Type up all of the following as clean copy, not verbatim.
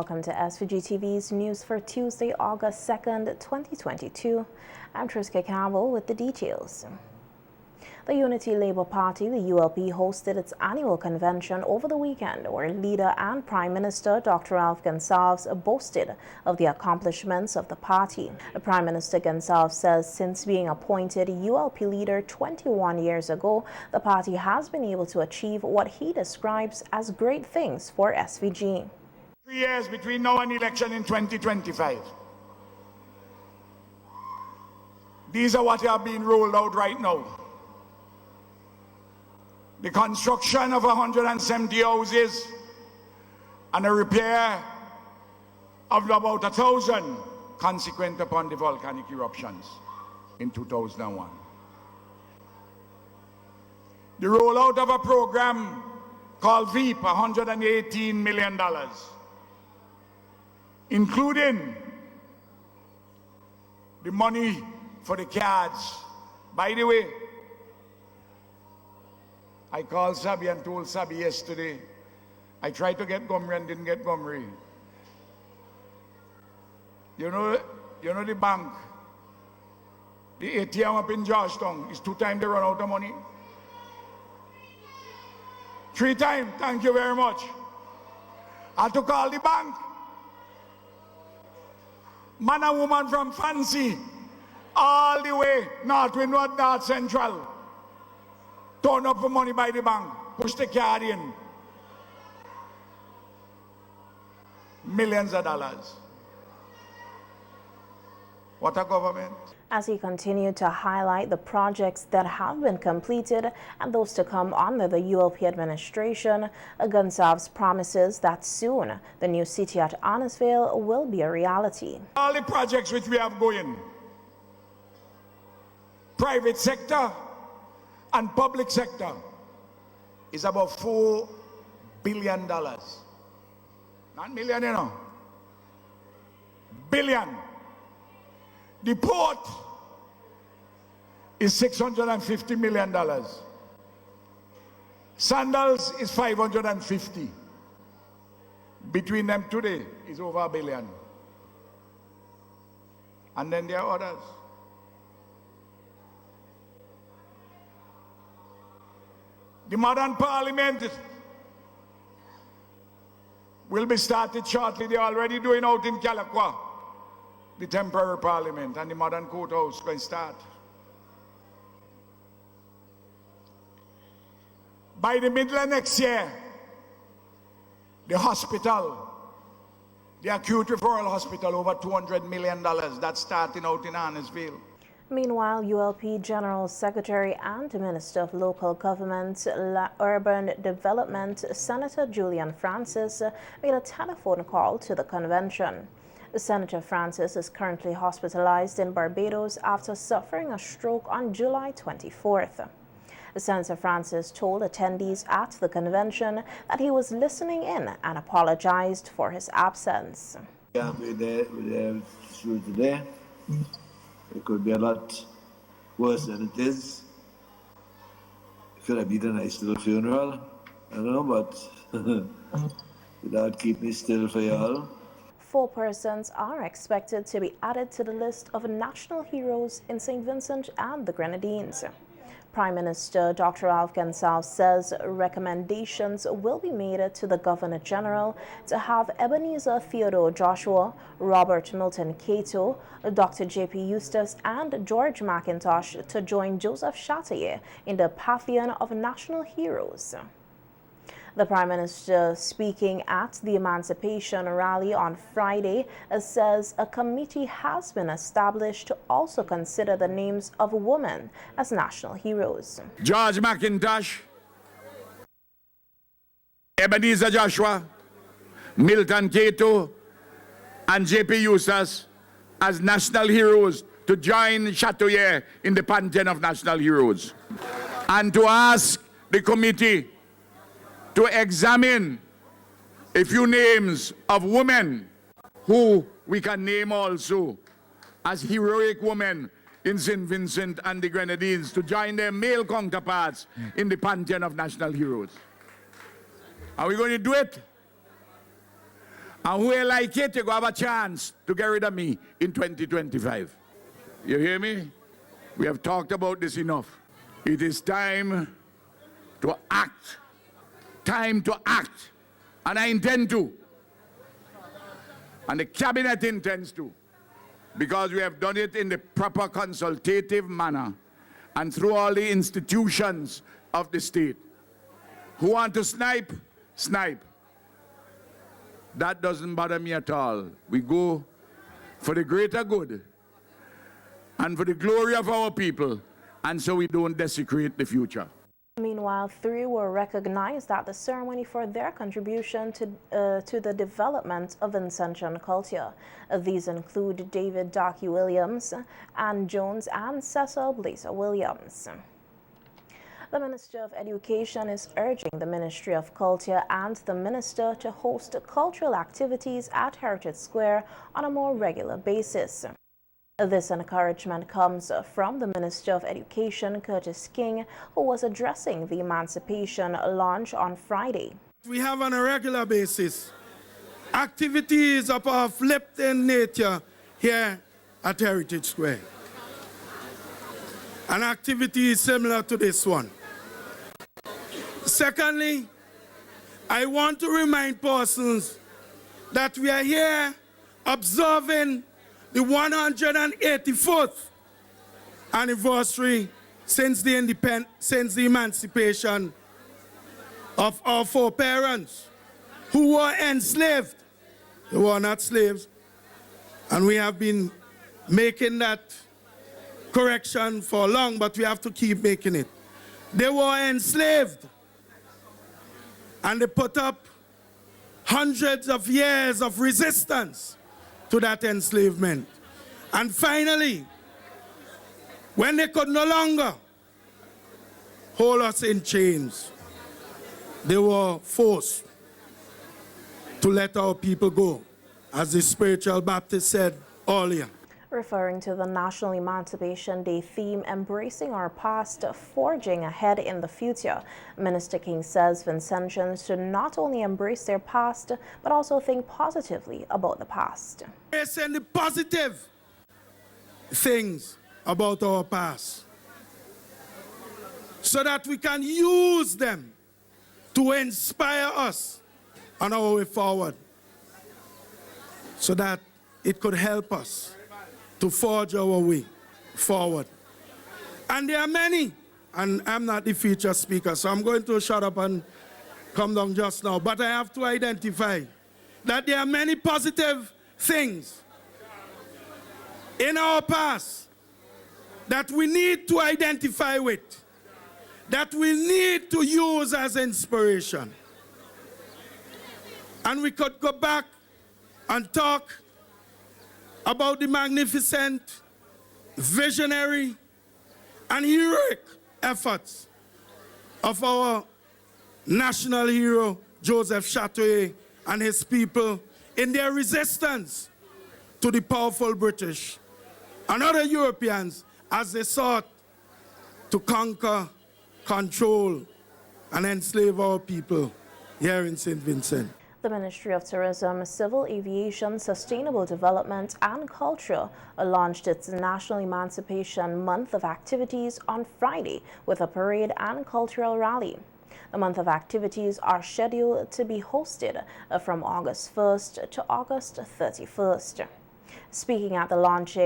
welcome to SVG-TV's news for Tuesday, August 2nd, 2022. I'm Triska Campbell with the details. The Unity Labour Party, the ULP, hosted its annual convention over the weekend, where leader and Prime Minister Dr. Alf Gonsalves boasted of the accomplishments of the party. Prime Minister Gonsalves says since being appointed ULP leader 21 years ago, the party has been able to achieve what he describes as great things for SVG. 3 years between now and election in 2025. These are what are being rolled out right now. The construction of 170 houses and a repair of about 1,000 consequent upon the volcanic eruptions in 2001. The rollout of a program called VEEP, $118 million, including the money for the cards. By the way, I called Sabi and told Sabi yesterday, I tried to get Gomri and didn't get Gomri. You know the bank, the ATM up in Georgetown is 2 times they run out of money. 3 times, thank you very much. I had to call the bank. Man and woman from Fancy, all the way north, north central. Turn up for money by the bank, push the card in. Millions of dollars. What a government. As he continued to highlight the projects that have been completed and those to come under the ULP administration, Gonsalves promises that soon the new city at Arnesville will be a reality. All the projects which we have going, private sector and public sector, is about $4 billion. Not million, you know. Billion. The port is $650 million. Sandals is 550. Between them today is over $1 billion. And then there are others. The modern parliament will be started shortly. They're already doing out in Calaqua, the temporary parliament, and the modern courthouse will start. By the middle of next year, the hospital, the acute referral hospital, over $200 million, that's starting out in Arnesville. Meanwhile, ULP General Secretary and Minister of Local Government, Urban Development, Senator Julian Francis, made a telephone call to the convention. Senator Francis is currently hospitalized in Barbados after suffering a stroke on July 24th. Senator Francis told attendees at the convention that he was listening in and apologized for his absence. Yeah, we're there through today. It could be a lot worse than it is. It could have been a nice little funeral, I don't know, but without keeping it still for y'all. 4 persons are expected to be added to the list of national heroes in St. Vincent and the Grenadines. Prime Minister Dr. Alf Gonsalves says recommendations will be made to the Governor General to have Ebenezer Theodore Joshua, Robert Milton Cato, Dr. J.P. Eustace, and George McIntosh to join Joseph Chatterjee in the pantheon of national heroes. The Prime Minister, speaking at the Emancipation rally on Friday, says a committee has been established to also consider the names of women as national heroes. George McIntosh, Ebenezer Joshua, Milton Cato, and J.P. Eustace as national heroes to join Chatterjee in the pantheon of national heroes. And to ask the committee to examine a few names of women who we can name also as heroic women in St. Vincent and the Grenadines to join their male counterparts in the pantheon of national heroes. Are we going to do it? And who like it, you go have a chance to get rid of me in 2025. You hear me? We have talked about this enough. It is time to act. Time to act. And I intend to. And the cabinet intends to. Because we have done it in the proper consultative manner and through all the institutions of the state. Who want to snipe? Snipe. That doesn't bother me at all. We go for the greater good and for the glory of our people, and so we don't desecrate the future. Meanwhile, 3 were recognized at the ceremony for their contribution to the development of Vincentian culture. These include David Darky Williams, Ann Jones, and Cecil Blazer Williams. The Minister of Education is urging the Ministry of Culture and the Minister to host cultural activities at Heritage Square on a more regular basis. This encouragement comes from the Minister of Education, Curtis King, who was addressing the Emancipation launch on Friday. We have on a regular basis activities of our uplifting nature here at Heritage Square. An activity similar to this one. Secondly, I want to remind persons that we are here observing the 184th anniversary since the emancipation of our foreparents who were enslaved. They were not slaves. And we have been making that correction for long, but we have to keep making it. They were enslaved. And they put up hundreds of years of resistance to that enslavement. And finally, when they could no longer hold us in chains, they were forced to let our people go, as the spiritual Baptist said earlier. Referring to the National Emancipation Day theme, embracing our past, forging ahead in the future, Minister King says Vincentians should not only embrace their past, but also think positively about the past. Embracing the positive things about our past, so that we can use them to inspire us on our way forward, so that it could help us to forge our way forward. And there are many, and I'm not the featured speaker, so I'm going to shut up and come down just now, but I have to identify that there are many positive things in our past that we need to identify with, that we need to use as inspiration. And we could go back and talk about the magnificent, visionary, and heroic efforts of our national hero, Joseph Chatoyer, and his people in their resistance to the powerful British and other Europeans as they sought to conquer, control, and enslave our people here in St. Vincent. The Ministry of Tourism, Civil Aviation, Sustainable Development and Culture launched its National Emancipation Month of activities on Friday with a parade and cultural rally. The month of activities are scheduled to be hosted from August 1st to August 31st. Speaking at the launch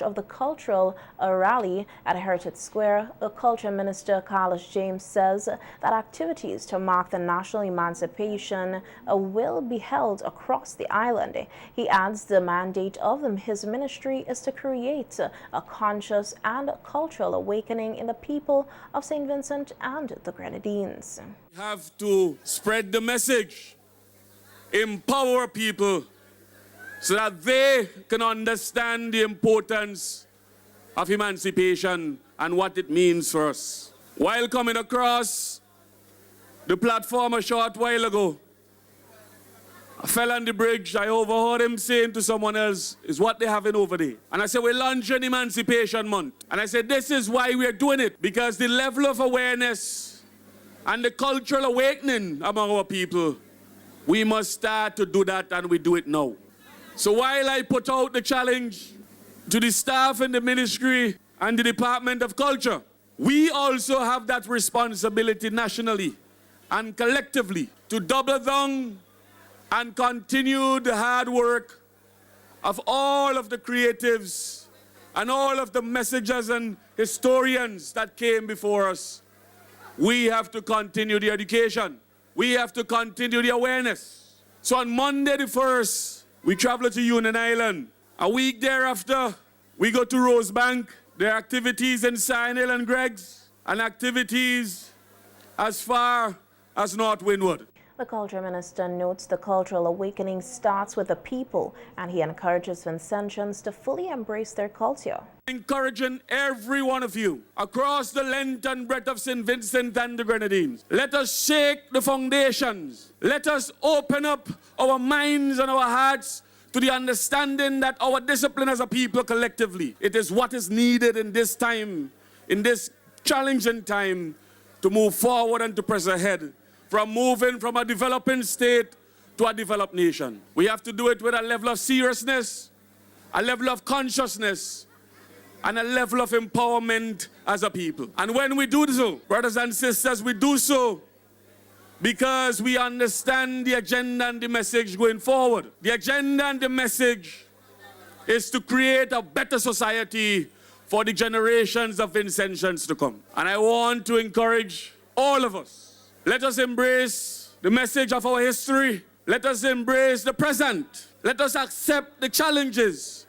of the cultural rally at Heritage Square, Culture Minister Carlos James says that activities to mark the national emancipation will be held across the island. He adds the mandate of his ministry is to create a conscious and cultural awakening in the people of St. Vincent and the Grenadines. We have to spread the message, empower people, so that they can understand the importance of emancipation and what it means for us. While coming across the platform a short while ago, I fell on the bridge, I overheard him saying to someone else, is what they're having over there. And I said, we're launching Emancipation Month. And I said, this is why we're doing it, because the level of awareness and the cultural awakening among our people We must start to do that, and we do it now. So while I put out the challenge to the staff in the ministry and the Department of Culture, we also have that responsibility nationally and collectively to double down and continue the hard work of all of the creatives and all of the messengers and historians that came before us. We have to continue the education. We have to continue the awareness. So on Monday the 1st, we travel to Union Island. A week thereafter, we go to Rosebank. There are activities in Sign Hill and Greg's, and activities as far as North Windward. The Culture Minister notes the cultural awakening starts with the people, and he encourages Vincentians to fully embrace their culture. Encouraging every one of you across the length and breadth of St. Vincent and the Grenadines. Let us shake the foundations. Let us open up our minds and our hearts to the understanding that our discipline as a people collectively, it is what is needed in this time, in this challenging time, to move forward and to press ahead. From moving from a developing state to a developed nation. We have to do it with a level of seriousness, a level of consciousness, and a level of empowerment as a people. And when we do so, brothers and sisters, we do so because we understand the agenda and the message going forward. The agenda and the message is to create a better society for the generations of Vincentians to come. And I want to encourage all of us. Let us embrace the message of our history. Let us embrace the present. Let us accept the challenges.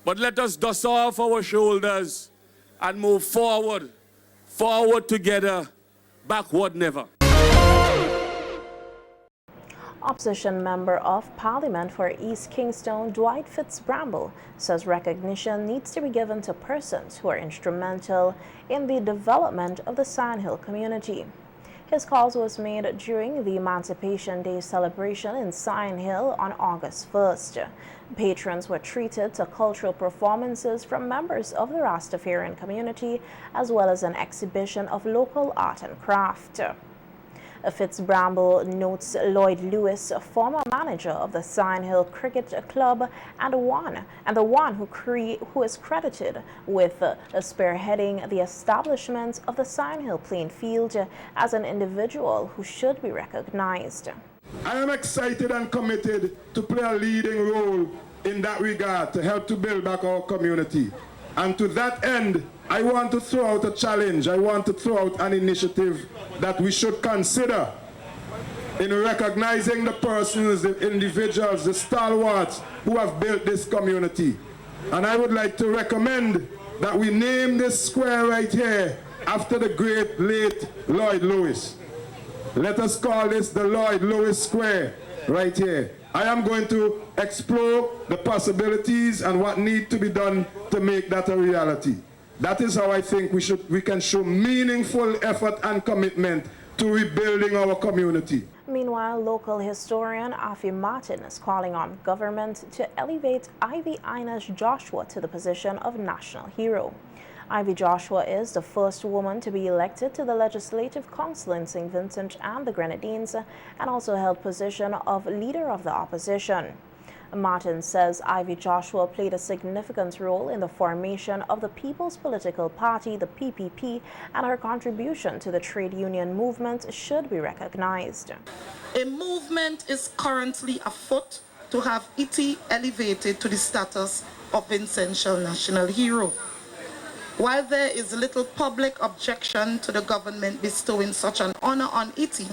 But let us dust off our shoulders and move forward. Forward together, backward never. Opposition Member of Parliament for East Kingston, Dwight Fitzbramble, says recognition needs to be given to persons who are instrumental in the development of the Sandhill community. His call was made during the Emancipation Day celebration in Sandhill on August 1st. Patrons were treated to cultural performances from members of the Rastafarian community, as well as an exhibition of local art and craft. Fitzbramble notes Lloyd Lewis, former manager of the Sandhill Cricket Club and the one who is credited with spearheading the establishment of the Sandhill playing field, as an individual who should be recognized. I am excited and committed to play a leading role in that regard to help to build back our community. And to that end, I want to throw out a challenge. I want to throw out an initiative that we should consider in recognizing the persons, the individuals, the stalwarts who have built this community. And I would like to recommend that we name this square right here after the great late Lloyd Lewis. Let us call this the Lloyd Lewis Square right here. I am going to explore the possibilities and what needs to be done to make that a reality. That is how I think we can show meaningful effort and commitment to rebuilding our community. Meanwhile, local historian Afi Martin is calling on government to elevate Ivy Ines Joshua to the position of national hero. Ivy Joshua is the first woman to be elected to the Legislative Council in St. Vincent and the Grenadines, and also held position of Leader of the Opposition. Martin says Ivy Joshua played a significant role in the formation of the People's Political Party, the PPP, and her contribution to the trade union movement should be recognized. A movement is currently afoot to have Iti elevated to the status of Vincentian national hero. While there is little public objection to the government bestowing such an honor on Iti,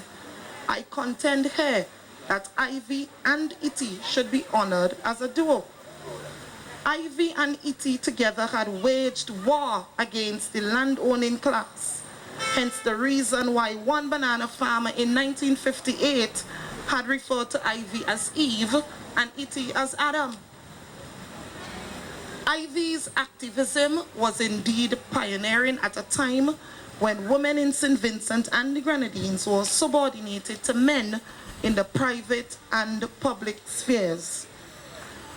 I contend here that Ivy and Iti should be honored as a duo. Ivy and Iti together had waged war against the land-owning class, hence the reason why one banana farmer in 1958 had referred to Ivy as Eve and Iti as Adam. Ivy's activism was indeed pioneering at a time when women in St. Vincent and the Grenadines were subordinated to men in the private and public spheres.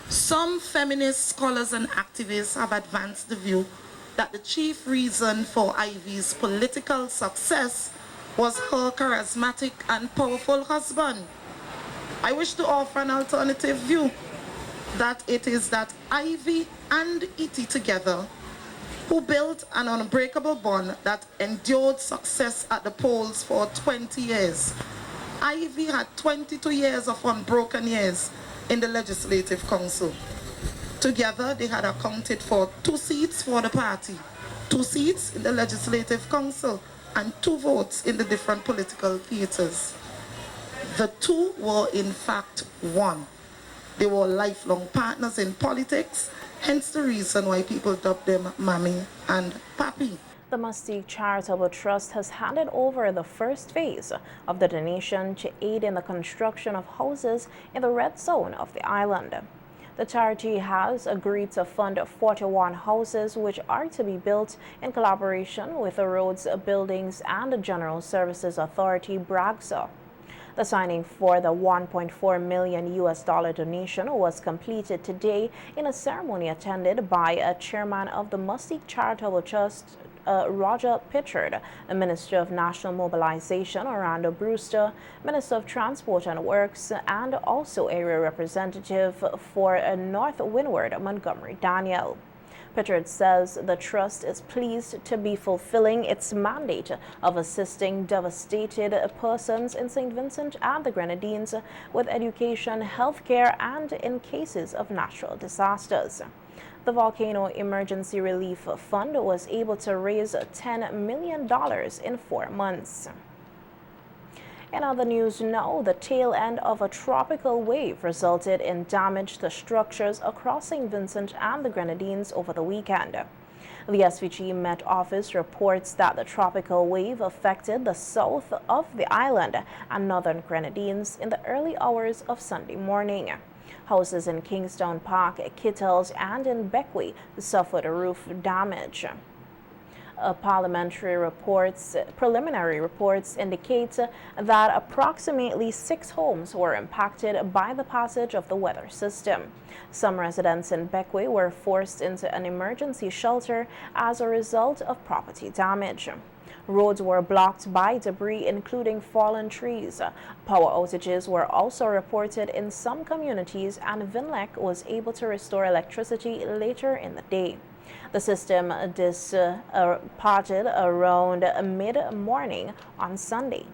Some feminist scholars and activists have advanced the view that the chief reason for Ivy's political success was her charismatic and powerful husband. I wish to offer an alternative view, that it is that Ivy and ET together who built an unbreakable bond that endured success at the polls for 20 years. Ivy had 22 years of unbroken years in the Legislative Council. Together, they had accounted for 2 seats for the party, 2 seats in the Legislative Council, and 2 votes in the different political theatres. The 2 were in fact 1. They were lifelong partners in politics, hence the reason why people dubbed them Mammy and Papi. The Mustique Charitable Trust has handed over the first phase of the donation to aid in the construction of houses in the red zone of the island. The charity has agreed to fund 41 houses which are to be built in collaboration with the Roads, Buildings and General Services Authority, BRAGSA. The signing for the $1.4 million donation was completed today in a ceremony attended by a chairman of the Mustique Charitable Trust, Roger Pitchard, the Minister of National Mobilization, Orlando Brewster, Minister of Transport and Works, and also area representative for North Windward, Montgomery Daniel. Pitchard says the trust is pleased to be fulfilling its mandate of assisting devastated persons in St. Vincent and the Grenadines with education, healthcare, and in cases of natural disasters. The Volcano Emergency Relief Fund was able to raise $10 million in 4 months. In other news now, the tail end of a tropical wave resulted in damage to structures across St. Vincent and the Grenadines over the weekend. The SVG Met Office reports that the tropical wave affected the south of the island and northern Grenadines in the early hours of Sunday morning. Houses in Kingstown Park, Kittles, and in Beckway suffered roof damage. Preliminary reports indicate that approximately 6 homes were impacted by the passage of the weather system. Some residents in Beckway were forced into an emergency shelter as a result of property damage. Roads were blocked by debris, including fallen trees. Power outages were also reported in some communities, and Vinlec was able to restore electricity later in the day. The system departed around mid-morning on Sunday.